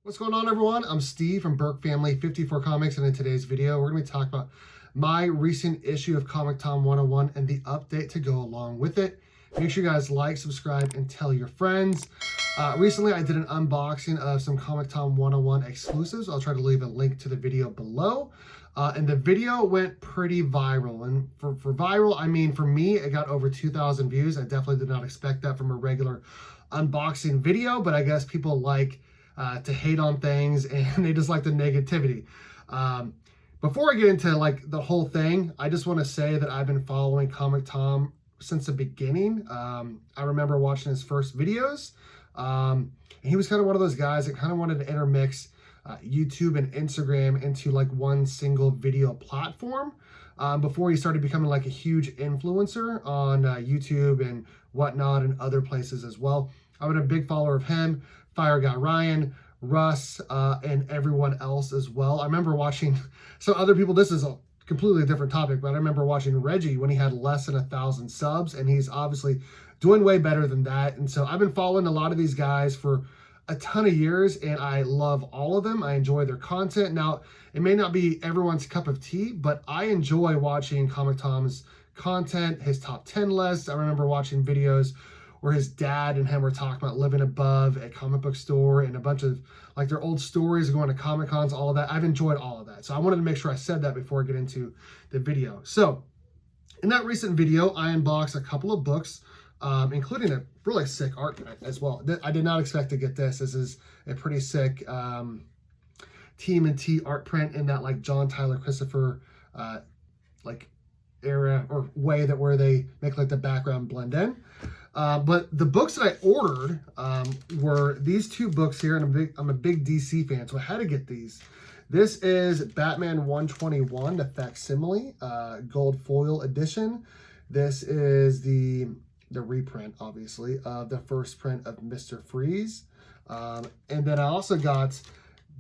What's going on, everyone? I'm Steve from Burke Family 54 Comics, and in today's video, we're going to be talking about my recent issue of Comic Tom 101 and the update to go along with it. Make sure you guys like, subscribe, and tell your friends. Recently, I did an unboxing of some Comic Tom 101 exclusives. I'll try to leave a link to the video below. And the video went pretty viral. And for viral, I mean, for me, it got over 2,000 views. I definitely did not expect that from a regular unboxing video, but I guess people like to hate on things and they just like the negativity. Before I get into like the whole thing, I just want to say that I've been following Comic Tom since the beginning. I remember watching his first videos. And he was kind of one of those guys that kind of wanted to intermix YouTube and Instagram into like one single video platform before he started becoming like a huge influencer on YouTube and whatnot and other places as well. I've been a big follower of him, Fire Guy Ryan, Russ, and everyone else as well. I remember watching some other people. This is a completely different topic, but I remember watching Reggie when he had less than 1,000 subs, and he's obviously doing way better than that. And so I've been following a lot of these guys for a ton of years, and I love all of them. I enjoy their content. Now, it may not be everyone's cup of tea, but I enjoy watching Comic Tom's content, his top 10 lists. I remember watching videos where his dad and him were talking about living above a comic book store and a bunch of like their old stories going to Comic Cons, all of that. I've enjoyed all of that. So I wanted to make sure I said that before I get into the video. So in that recent video, I unboxed a couple of books, including a really sick art print as well. I did not expect to get this. This is a pretty sick TMNT art print in that like John Tyler Christopher like era or way that where they make like the background blend in. But the books that I ordered were these two books here, and I'm a big DC fan, so I had to get these. This is Batman 121, the facsimile, gold foil edition. This is the reprint, obviously, of the first print of Mr. Freeze. And then I also got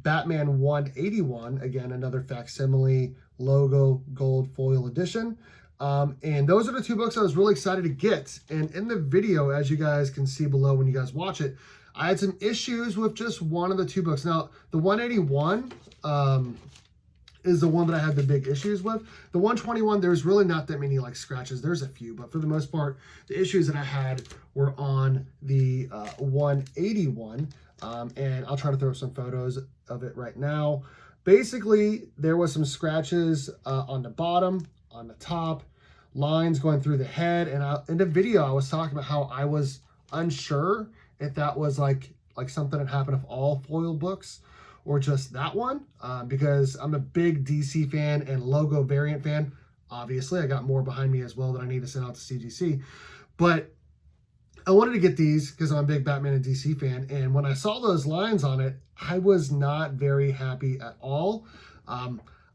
Batman 181, again, another facsimile logo gold foil edition. And those are the two books I was really excited to get. And in the video, as you guys can see below when you guys watch it, I had some issues with just one of the two books. Now, the 181 is the one that I had the big issues with. The 121, there's really not that many like scratches. There's a few, but for the most part, the issues that I had were on the 181. And I'll try to throw some photos of it right now. Basically, there was some scratches on the bottom, on the top, lines going through the head. And in the video, I was talking about how I was unsure if that was like something that happened with all foil books or just that one, because I'm a big DC fan and logo variant fan. Obviously, I got more behind me as well that I need to send out to CGC. But I wanted to get these because I'm a big Batman and DC fan. And when I saw those lines on it, I was not very happy at all.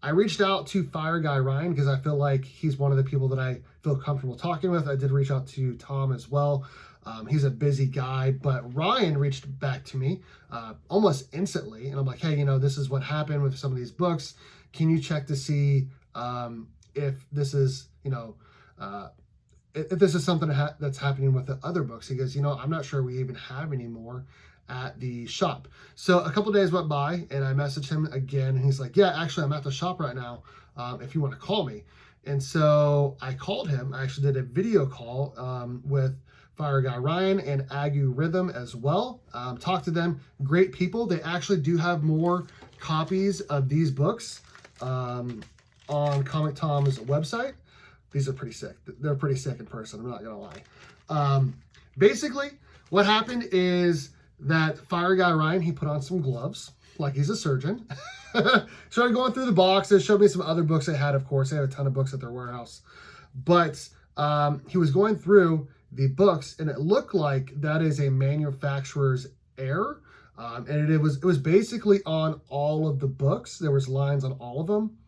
I reached out to Fire Guy Ryan because I feel like he's one of the people that I feel comfortable talking with. I did reach out to Tom as well. He's a busy guy, but Ryan reached back to me almost instantly. And I'm like, hey, you know, this is what happened with some of these books. Can you check to see if this is, you know, if this is something that's happening with the other books? He goes, you know, I'm not sure we even have any more at the shop. So a couple days went by and I messaged him again, and he's like, yeah, actually I'm at the shop right now if you want to call me. And so I called him. I actually did a video call with Fire Guy Ryan and Agu Rhythm as well. Talked to them, great people. They actually do have more copies of these books on Comic Tom's website. These are pretty sick. They're pretty sick in person, I'm not gonna lie. Basically, what happened is that Fire Guy Ryan, he put on some gloves, like he's a surgeon. Started going through the boxes, showed me some other books they had, of course. They had a ton of books at their warehouse. But he was going through the books, and it looked like that is a manufacturer's error. And it was basically on all of the books. There was lines on all of them.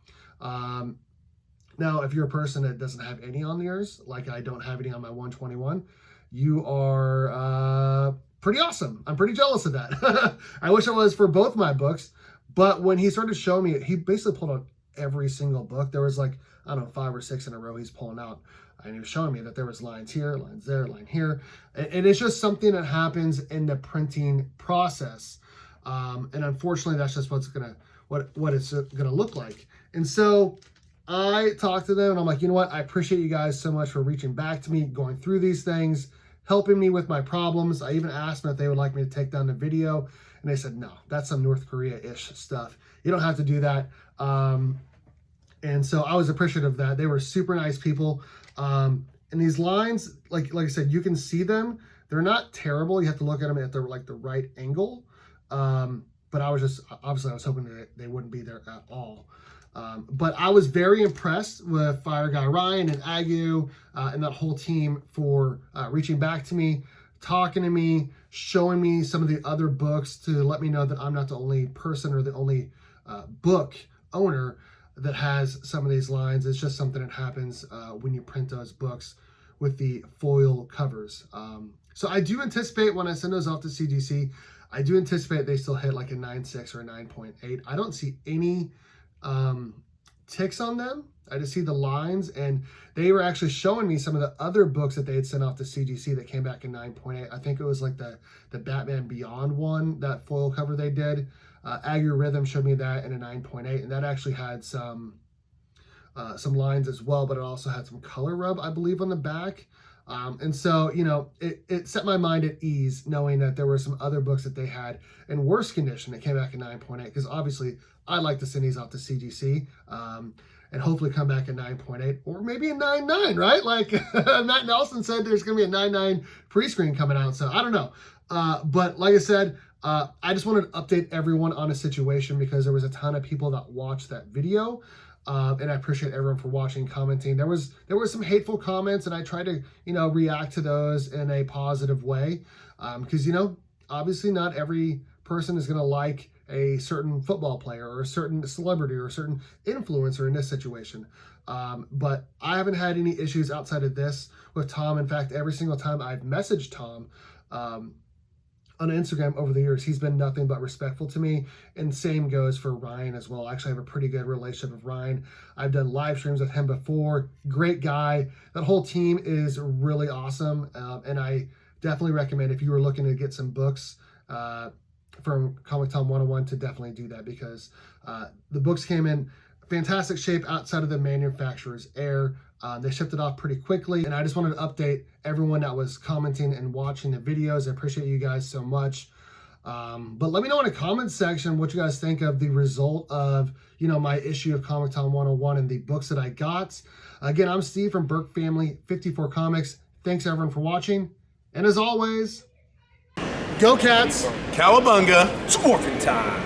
Now, if you're a person that doesn't have any on theirs, like I don't have any on my 121, you are pretty awesome. I'm pretty jealous of that. I wish I was for both my books, but when he started showing me, he basically pulled out every single book. There was like, I don't know, 5 or 6 in a row he's pulling out. And he was showing me that there was lines here, lines there, line here. And it's just something that happens in the printing process. And unfortunately, that's just what it's gonna look like. And so I talked to them and I'm like, you know what? I appreciate you guys so much for reaching back to me, going through these things, helping me with my problems. I even asked them if they would like me to take down the video, and they said, no, that's some North Korea-ish stuff. You don't have to do that. And so I was appreciative of that. They were super nice people. And these lines, like I said, you can see them. They're not terrible. You have to look at them at the right angle. But I was hoping that they wouldn't be there at all. But I was very impressed with Fire Guy Ryan and Agu and that whole team for reaching back to me, talking to me, showing me some of the other books to let me know that I'm not the only person or the only book owner that has some of these lines. It's just something that happens when you print those books with the foil covers. So I do anticipate when I send those off to CGC, I do anticipate they still hit like a 9.6 or a 9.8. I don't see any ticks on them. I just see the lines, and they were actually showing me some of the other books that they had sent off to CGC that came back in 9.8. I think it was like the Batman Beyond one, that foil cover they did. Agu Rhythm showed me that in a 9.8, and that actually had some lines as well, but it also had some color rub, I believe, on the back. And so, you know, it set my mind at ease knowing that there were some other books that they had in worse condition that came back in 9.8, because obviously I like to send these off to CGC and hopefully come back at 9.8 or maybe a 9.9, right? Like Matt Nelson said, there's going to be a 9.9 pre-screen coming out. So I don't know. But like I said, I just wanted to update everyone on a situation because there was a ton of people that watched that video. And I appreciate everyone for watching, commenting. There was some hateful comments, and I tried to, you know, react to those in a positive way. Because, you know, obviously not every person is going to like a certain football player or a certain celebrity or a certain influencer in this situation. But I haven't had any issues outside of this with Tom. In fact, every single time I've messaged Tom, on Instagram over the years, he's been nothing but respectful to me, and same goes for Ryan as well. I actually have a pretty good relationship with Ryan. I've done live streams with him before. Great guy. That whole team is really awesome, and I definitely recommend if you were looking to get some books from Comic Tom 101 to definitely do that, because the books came in fantastic shape outside of the manufacturer's error. They shipped it off pretty quickly, and I just wanted to update everyone that was commenting and watching the videos. I appreciate you guys so much. But let me know in the comments section what you guys think of the result of, you know, my issue of Comic Tom 101 and the books that I got. Again, I'm Steve from Burke Family 54 Comics. Thanks everyone for watching, and as always, go Cats! Cowabunga! It's morphin' time!